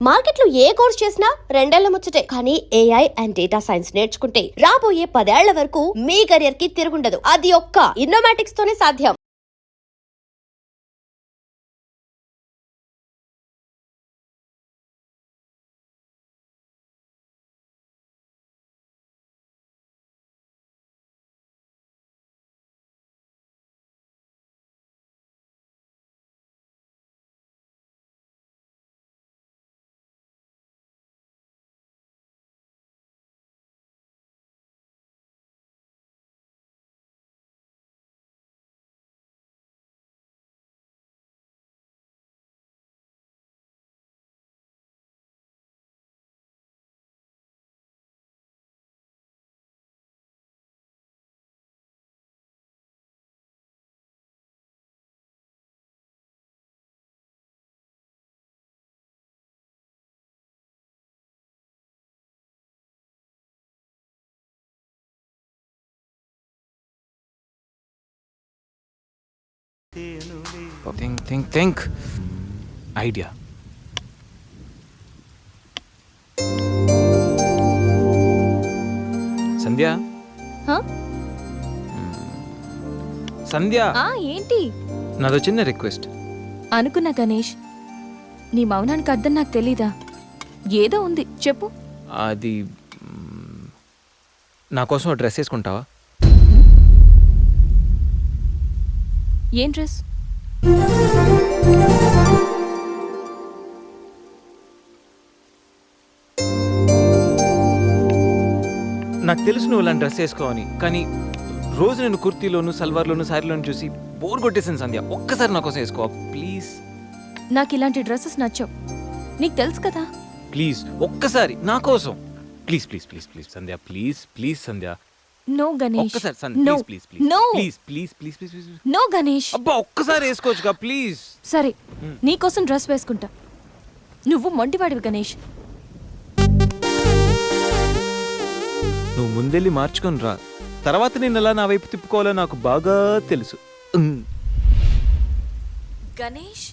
మార్కెట్లో ఏ కోర్స్ చేసినా రెండేళ్ల ముచ్చటే. కానీ ఏఐ అండ్ డేటా సైన్స్ నేర్చుకుంటే రాబోయే 10 ఏళ్ల వరకు మీ కెరియర్ కి తిరుగుండదు. అది ఒక్క ఇన్నోమాటిక్స్ తోనే సాధ్యం. Think. Idea. సంధ్య సంధ్య ఏంటి? నాదో చిన్న రిక్వెస్ట్. అనుకున్నా గణేష్, నీ మౌనానికి అర్థం నాకు తెలీదా? ఏదో ఉంది, చెప్పు. అది నా కోసం డ్రెస్ వేసుకుంటావా? ఏం డ్రెస్? నాకు తెలుసు నువ్వు ఇలాంటి డ్రెస్ వేసుకోవని, కానీ రోజు నేను కుర్తీలోను సల్వార్లోను శారీలోను చూసి బోర్ కొట్టేసాను సంధ్య. ఒక్కసారి నా కోసం వేసుకోవా ప్లీజ్? నాకు ఇలాంటి డ్రెస్సెస్ నచ్చవు, నీకు తెలుసు కదా. ప్లీజ్ ఒక్కసారి నా కోసం. Please please please please Sandhya, please please Sandhya. No Ganesh, ఒక్కసారి Sandhya, no, please please no, please please please please please. No Ganesh. అబ్బా ఒక్కసారి వేసుకోవచ్చుగా ప్లీజ్. సరే, నీకోసం డ్రెస్ వేసుకుంటా. నువ్వు మొండివాడివి గణేష్. నువ్వు ముందెళ్ళి మార్చుకొని రా, తర్వాత నేను ఎలా నా వైపు తిప్పుకోవాలో నాకు బాగా తెలుసు. Ganesh,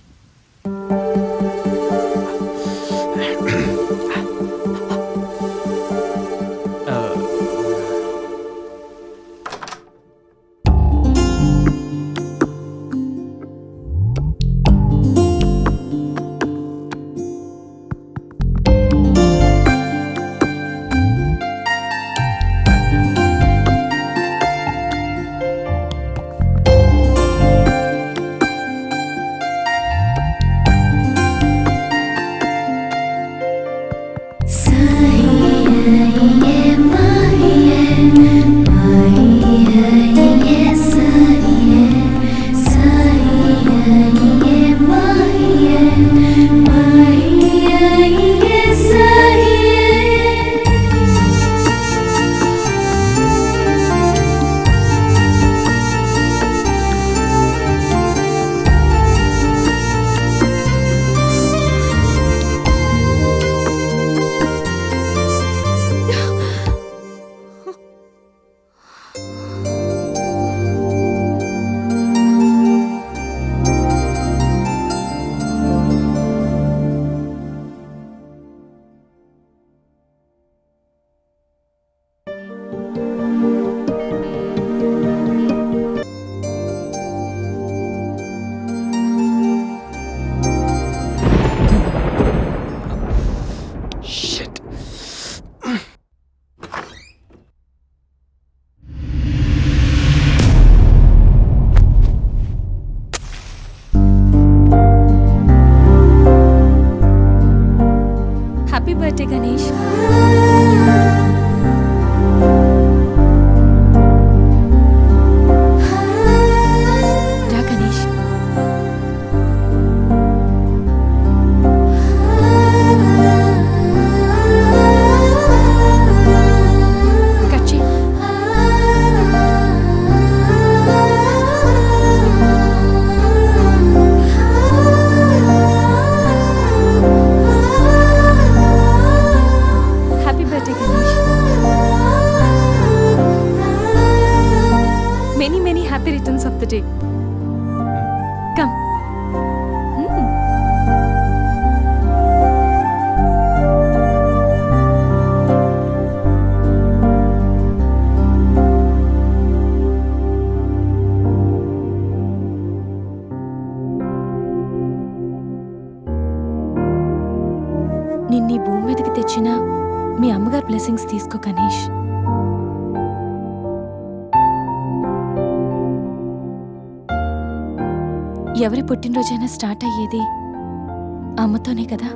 happy birthday Ganesh. రా గణేష్. కట్ చేయి. Happy birthday Ganesh. నిన్నీ భూమి మీదకి తెచ్చిన మీ అమ్మగారు బ్లెస్సింగ్స్ తీసుకో గణేష్. ఎవరి పుట్టినరోజైనా స్టార్ట్ అయ్యేది అమ్మతోనే కదా.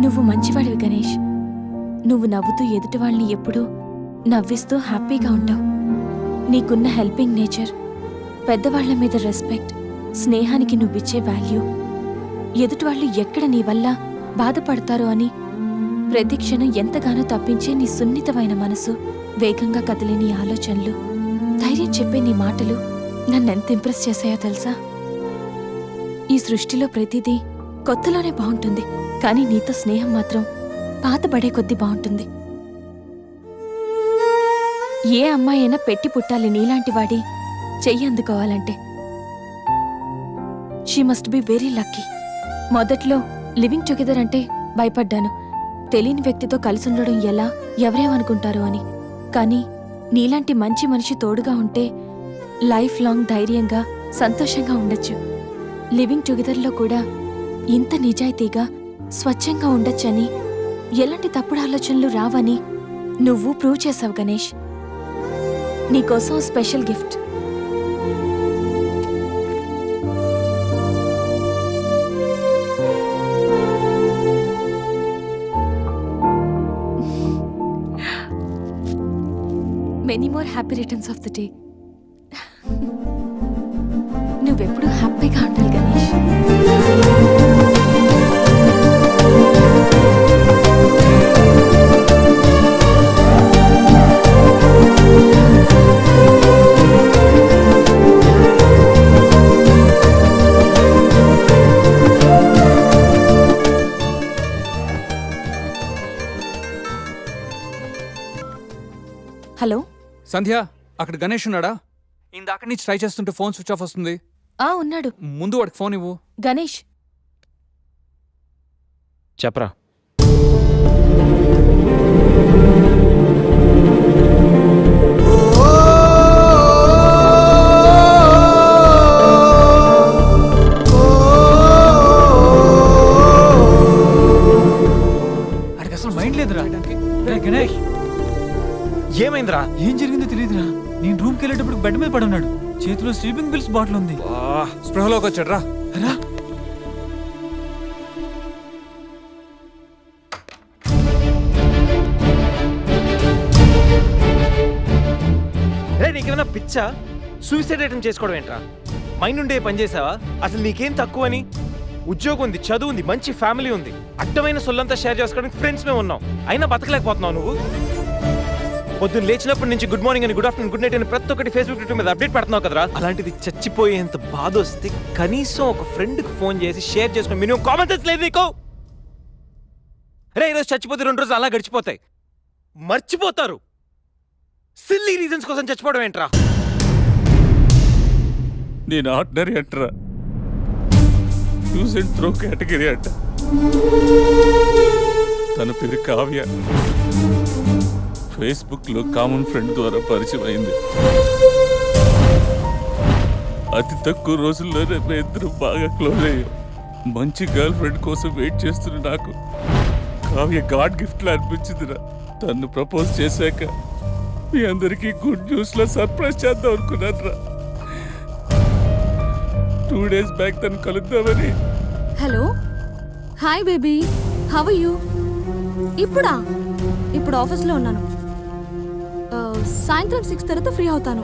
నువ్వు మంచివాడివి గణేష్. నువ్వు నవ్వుతూ ఎదుటి వాళ్ళని ఎప్పుడూ నవ్విస్తూ హ్యాపీగా ఉంటావు. నీకున్న హెల్పింగ్ నేచర్, పెద్దవాళ్ల మీద రెస్పెక్ట్, స్నేహానికి నువ్విచ్చే వాల్యూ, ఎదుటివాళ్లు ఎక్కడ నీ వల్ల బాధపడతారో అని ప్రతి క్షణం ఎంతగానో తప్పించే నీ సున్నితమైన మనసు, వేగంగా కదిలే నీ ఆలోచనలు, ధైర్యం చెప్పే నీ మాటలు నన్నెంత ఇంప్రెస్ చేశాయో తెలుసా? ఈ సృష్టిలో ప్రతిదీ కొత్తలోనే బాగుంటుంది, కానీ నీతో స్నేహం మాత్రం పాతబడే కొద్దీ బాగుంటుంది. ఏ అమ్మాయి అయినా పెట్టి పుట్టాలి నీలాంటి వాడి చెయ్యి అందుకోవాలంటే. She must be very lucky. మొదట్లో లివింగ్ టుగెదర్ అంటే భయపడ్డాను, తెలియని వ్యక్తితో కలిసి ఉండడం ఎలా, ఎవరేమనుకుంటారో అని. కానీ నీలాంటి మంచి మనిషి తోడుగా ఉంటే లైఫ్ లాంగ్ ధైర్యంగా సంతోషంగా ఉండొచ్చు. లివింగ్ టుగెదర్లో కూడా ఇంత నిజాయితీగా స్వచ్ఛంగా ఉండొచ్చని, ఎలాంటి తప్పుడు ఆలోచనలు రావని నువ్వు ప్రూవ్ చేశావు గణేష్. నీకోసం special gift. Many more happy returns of the day. నువ్వెప్పుడు హ్యాపీగా ఉండాలి గణేష్. హలో సంధ్య, అక్కడ గణేష్ ఉన్నాడా? ఇందాక నుంచి ట్రై చేస్తుంటే ఫోన్ స్విచ్ ఆఫ్ వస్తుంది. ఉన్నాడు. ముందు వాడికి ఫోన్ ఇవ్వు. గణేష్, చెప్పరా. అడికి అసలు మైండ్ లేదురా. గణేష్, ఏమైందిరా? ఏం జరిగిందో తెలియదురా. నేను రూమ్కి వెళ్ళేటప్పుడు బెడ్ మీద పడున్నాడు, చేతిలో స్లీపింగ్ పిల్స్ బాటిల్ ఉంది. స్పృహలోకి వచ్చాడు. రా రా. నీకేమైనా పిచ్చా? సూసైడ్ అటెంప్ట్ చేసుకోవడం ఏంట్రా? మైండ్ ఉండే పని చేసావా? అసలు నీకేం తక్కువ అని? ఉద్యోగం ఉంది, చదువు ఉంది, మంచి ఫ్యామిలీ ఉంది, అడ్డమైన సొల్లంతా షేర్ చేసుకోవడానికి ఫ్రెండ్స్ మేము ఉన్నాం, అయినా బతకలేకపోతున్నావు నువ్వు. పొద్దున్న లేచినప్పటి నుంచి గుడ్ మార్నింగ్ అని, గుడ్ ఆఫ్టర్నూన్, గుడ్ నైట్ అని ప్రతి ఒక్కటి ఫేస్బుక్ ట్విట్టర్ మీద అప్డేట్ పెడుతున్నావు కదరా. అలాంటిది చచ్చిపోయేంత బాధ వస్తే కనీసం ఒక ఫ్రెండ్కి ఫోన్ చేసి షేర్ చేసుకుని మినిమం కామన్ సెన్స్ లేదు నీకు? రే, ఈరోజు చచ్చిపోతే 2 రోజులు అలా గడిచిపోతాయి, మర్చిపోతారు. సిల్లీ రీజన్స్ కోసం చచ్చిపోవడం ఏంట్రా? నేను ఆర్డినరీ అంటరా, యూజ్ అండ్ త్రో కేటగిరీ అంట. తన పేరు కావ్య, ఫేస్బుక్లో కామన్ ఫ్రెండ్ ద్వారా పరిచయం అయింది. అతి తక్కువ రోజుల్లోనే మేము ఇద్దరు బాగా క్లోజ్ అయ్యాం. మంచి గర్ల్ ఫ్రెండ్ కోసం వెయిట్ చేస్తున్న నాకు కావ్య గాడ్ గిఫ్ట్లా అనిపించిందిరా. తను ప్రపోజ్ చేశాక మీ అందరికీ గుడ్ న్యూస్లో సర్ప్రైజ్ చేద్దాం అనుకున్నాను రా. 2 days బ్యాక్ తను కలుద్దామని. Hello, hi baby, how are you? ఇప్పుడు ఆఫీస్లో ఉన్నాను. సాయంత్రం 6 తర్వాత ఫ్రీ అవుతాను.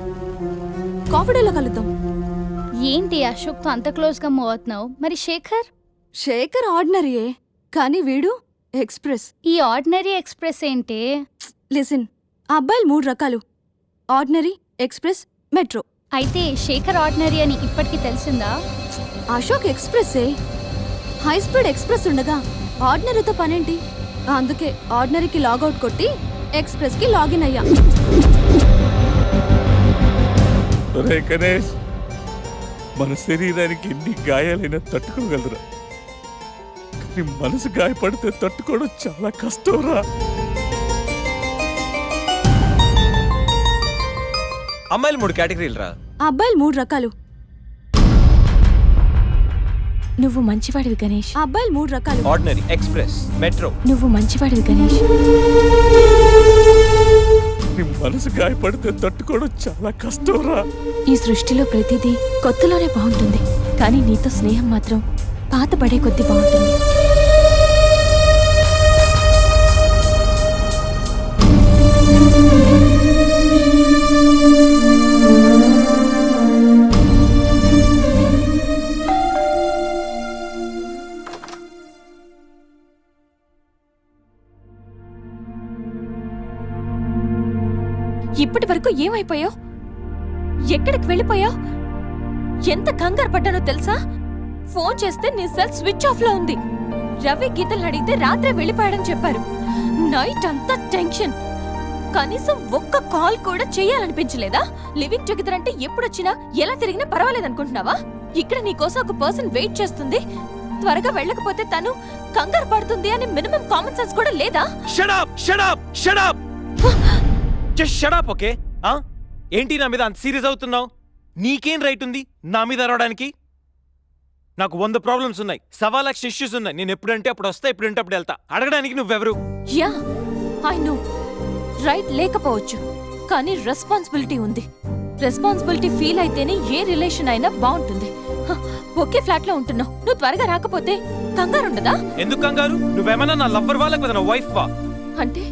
కాఫీ డేలో కలుద్దాం. ఏంటి అశోక్తో అంత క్లోజ్గా మూవ్ అవుతున్నావు? మరి శేఖర్? శేఖర్ ఆర్డినరీయే, కానీ వీడు ఎక్స్ప్రెస్. ఈ ఆర్డినరీ ఎక్స్ప్రెస్ ఏంటి? లిసన్, ఆ అబ్బాయిలు 3 రకాలు: ఆర్డినరీ, ఎక్స్ప్రెస్, మెట్రో. అయితే శేఖర్ ఆర్డినరీ అని ఇప్పటికి తెలిసిందా? అశోక్ ఎక్స్ప్రెస్సే. హై స్పీడ్ ఎక్స్ప్రెస్ ఉండగా ఆర్డినరీతో పనేంటి? అందుకే ఆర్డినరీకి లాగౌట్ కొట్టి ఎక్స్ప్రెస్కి లాగిన్ అయ్యా. రే గణేష్, మన శరీరానికి ఎన్ని గాయాలైనా తట్టుకోగలరా, కానీ మనసు గాయపడితే తట్టుకోవడం చాలా కష్టం రా. అమ్మాయిలు 3 కేటగిరీలు రా. ఆ అబ్బాయిలు 3 రకాలు: నువ్వు మంచివాడివి గణేష్. ఆ అబ్బాయిలు 3 రకాలు. Ordinary, express, metro. నువ్వు మంచివాడివి గణేష్. నీ మనసు గాయపడితే తట్టుకోవడం చాలా కష్టంరా. ఈ సృష్టిలో ప్రతిదీ కొత్తలోనే బాగుంటుంది, కానీ నీతో స్నేహం మాత్రం పాత పడే కొద్దీ బాగుంటుంది. ఇప్పటి వరకు ఏమైపోయావు? ఎక్కడికి వెళ్ళిపోయావు? ఎంత కంగారు పడ్డానో తెలుసా? ఫోన్ చేస్తే నీ సెల్ స్విచ్ ఆఫ్ లో ఉంది. రవి గీతలు అడిగితే రాత్రే వెళ్ళిపోయాడని చెప్పారు. నైట్ అంతా టెన్షన్. కనీసం ఒక్క కాల్ కూడా చేయాలనిపించలేదా? లివింగ్ టుగెదర్ అంటే ఎప్పుడొచ్చినా ఎలా తిరిగినా పర్వాలేదనుకుంటున్నావా? ఇక్కడ నీకోసం ఒక పర్సన్ వెయిట్ చేస్తుంది. త్వరగా వెళ్ళకపోతే తను కంగారు పడుతుంది అని మినిమం కామన్ సెన్స్ కూడా లేదా? Shut up, shut up, shut up. Just shut up, okay? ఏంటి నా మీద అంత సీరియస్ అవుతున్నావు? నీకేం రైట్ ఉంది నా మీద అరవడానికి? నాకు 100 ప్రాబ్లమ్స్ ఉన్నాయి, 1,00,000 ఇష్యూస్ ఉన్నాయి. నేను ఎప్పుడంటే అప్పుడు వస్తా, ఎప్పుడంటే అప్పుడు వెళ్తా. అడగడానికి నువ్వెవరు? Yeah, I know. రైట్ లేకపోవచ్చు, కానీ రెస్పాన్సిబిలిటీ ఉంది. రెస్పాన్సిబిలిటీ ఫీల్ అయితేనే ఏ రిలేషన్ అయినా బాగుంటుంది. ఒకే ఫ్లాట్ లో ఉంటున్నావు, నువ్వు త్వరగా రాకపోతే కంగారు ఉండదా? ఎందుకు కంగారు? నువ్వేమన్నా నా లవ్వర్ వా లేకపోతే నా వైఫ్ వా? అంటే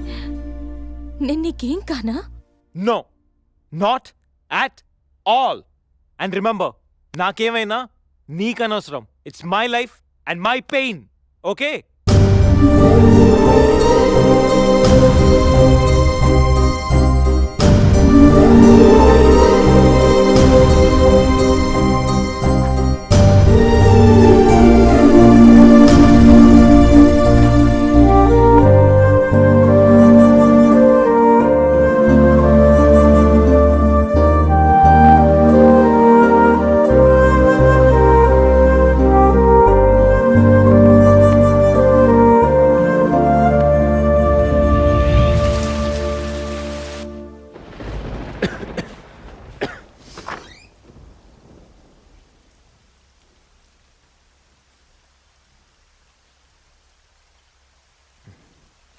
నేను నీకేం కానా? No, not at all. And remember, నాకేమైనా నీకనవసరం. It's my life and my pain, okay?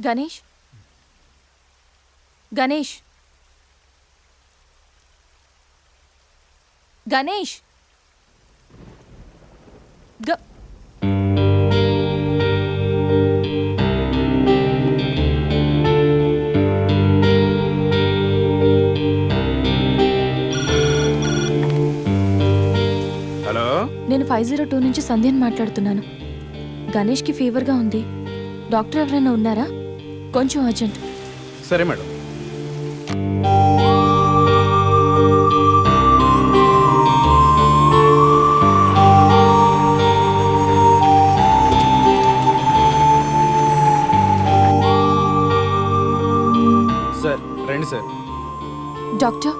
Ganesh, Ganesh, Ganesh. Hello, నేను 502 నుంచి సంధ్యని మాట్లాడుతున్నాను. గణేష్కి ఫీవర్గా ఉంది. డాక్టర్ ఎవరైనా ఉన్నారా? కొంచెం అర్జెంట్. సరే మేడం. సార్ రండి సార్. డాక్టర్,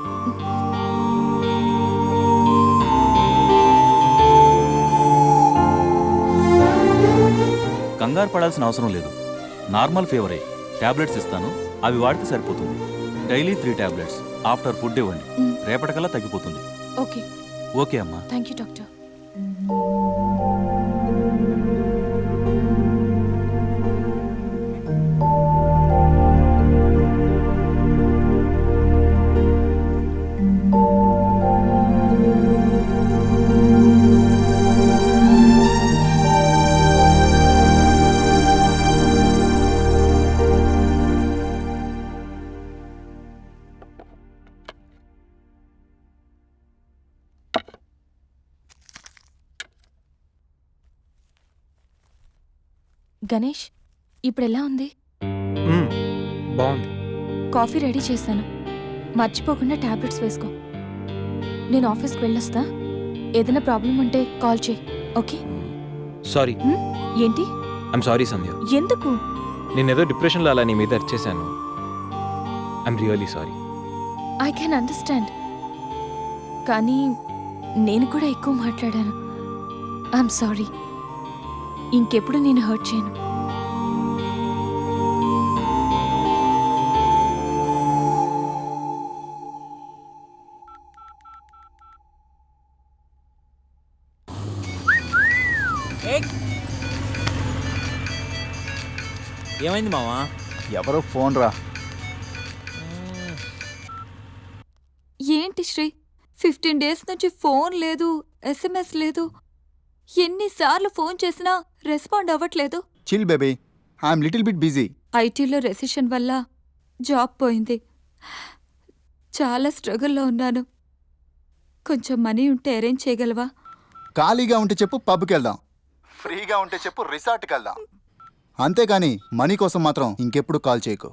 కంగారు పడాల్సిన అవసరం లేదు. నార్మల్ ఫీవరే. టాబ్లెట్స్ ఇస్తాను, అవి వాడితే సరిపోతుంది. Daily 3 tablets. ఆఫ్టర్ ఫుడ్ ఇవ్వండి, రేపటికల్లా తగ్గిపోతుంది. ఓకే. ఓకే అమ్మా. Thank you doctor. గణేష్, ఇప్పుడు ఎలా ఉంది? బాగుంది. కాఫీ రెడీ చేశాను, మర్చిపోకుండా టాబ్లెట్స్ వేసుకో. నేను ఆఫీస్కి వెళ్ళొస్తా. ఏదైనా ప్రాబ్లం ఉంటే కాల్ చేయి, ఓకే? సారీ. ఏంటి? I'm sorry Sandhya. ఎందుకు? నేనేదో డిప్రెషన్లో అలా నీ మీద అరిచేశాను. I'm really sorry. I can understand, కానీ నేను కూడా ఎక్కువ మాట్లాడాను. I'm sorry. ఇంకెప్పుడు నేను హర్ట్ చేయను. ఏమైంది మావా? ఎవరో ఫోన్ రా. ఏంటి శ్రీ 15 డేస్ నుంచి ఫోన్ లేదు, SMS లేదు. ఎన్నిసార్లు ఫోన్ చేసినా రెస్పాండ్ అవ్వట్లేదు. Chill baby, I'm little bit busy. ఐటీలో రెసిషన్ వల్ల జాబ్ పోయింది. చాలా స్ట్రగుల్లో ఉన్నాను. కొంచెం మనీ ఉంటే అరేంజ్ చేయగలవా? ఖాళీగా ఉంటే చెప్పు పబ్కి వెళ్దాం, ఫ్రీగా ఉంటే చెప్పు రిసార్ట్కి వెళ్దాం. అంతేకాని మనీ కోసం మాత్రం ఇంకెప్పుడు కాల్ చేయకు.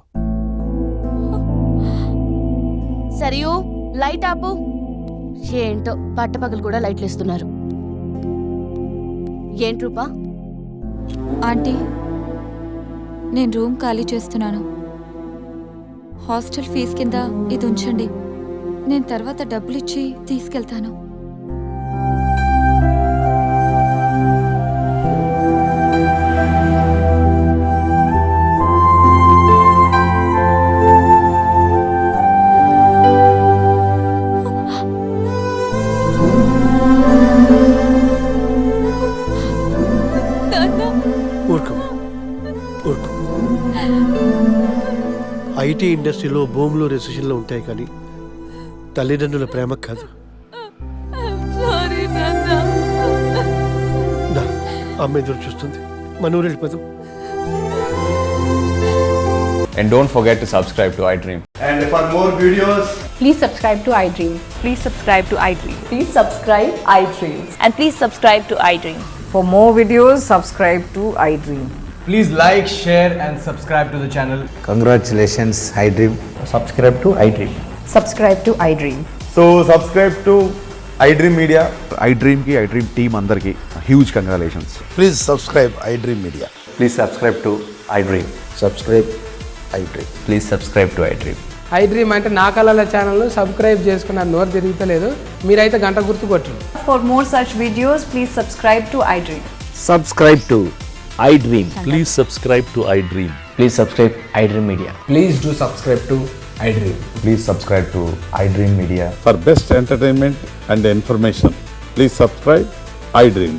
సరియు లైట్ ఆపు. ఏంటో పట్టపగలు కూడా లైట్లు ఇస్తున్నారు. ఏంటి రూపా? ఆంటీ, నేను రూమ్ ఖాళీ చేస్తున్నాను. హాస్టల్ ఫీజు కింద ఇది ఉంచండి. నేను తర్వాత డబ్బులిచ్చి తీసుకెళ్తాను. ఐటీ ఇండస్ట్రీలో భూములు రెసిషన్లో ఉంటాయి కానీ తల్లిదండ్రుల ప్రేమ కాదు. దా, అమ్మ ఎదురు చూస్తుంది, మన ఊరు వెళ్ళిపోదాం. And don't forget to subscribe to iDream. And for more videos, Please subscribe to iDream. Please subscribe to iDream. Please subscribe iDream. And please subscribe to iDream. For more videos, subscribe to iDream. please like, share and subscribe to the channel. Congratulations iDream. Subscribe to iDream. Subscribe to iDream. So subscribe to iDream Media. iDream team అందరికి huge congratulations. Please subscribe iDream Media. Please subscribe to iDream. Subscribe iDream. Please subscribe to iDream. iDream అంటే నా కళల ఛానల్ను subscribe చేసుకున్న నోరు తిరుగుతలేదు. మీరైతే గంట గుర్తు కొట్టండి. For more such videos, please subscribe to iDream. Subscribe to iDream. Please subscribe to iDream. Please subscribe iDream Media. Please do subscribe to iDream. Please subscribe to iDream Media. For best entertainment and information, please subscribe iDream.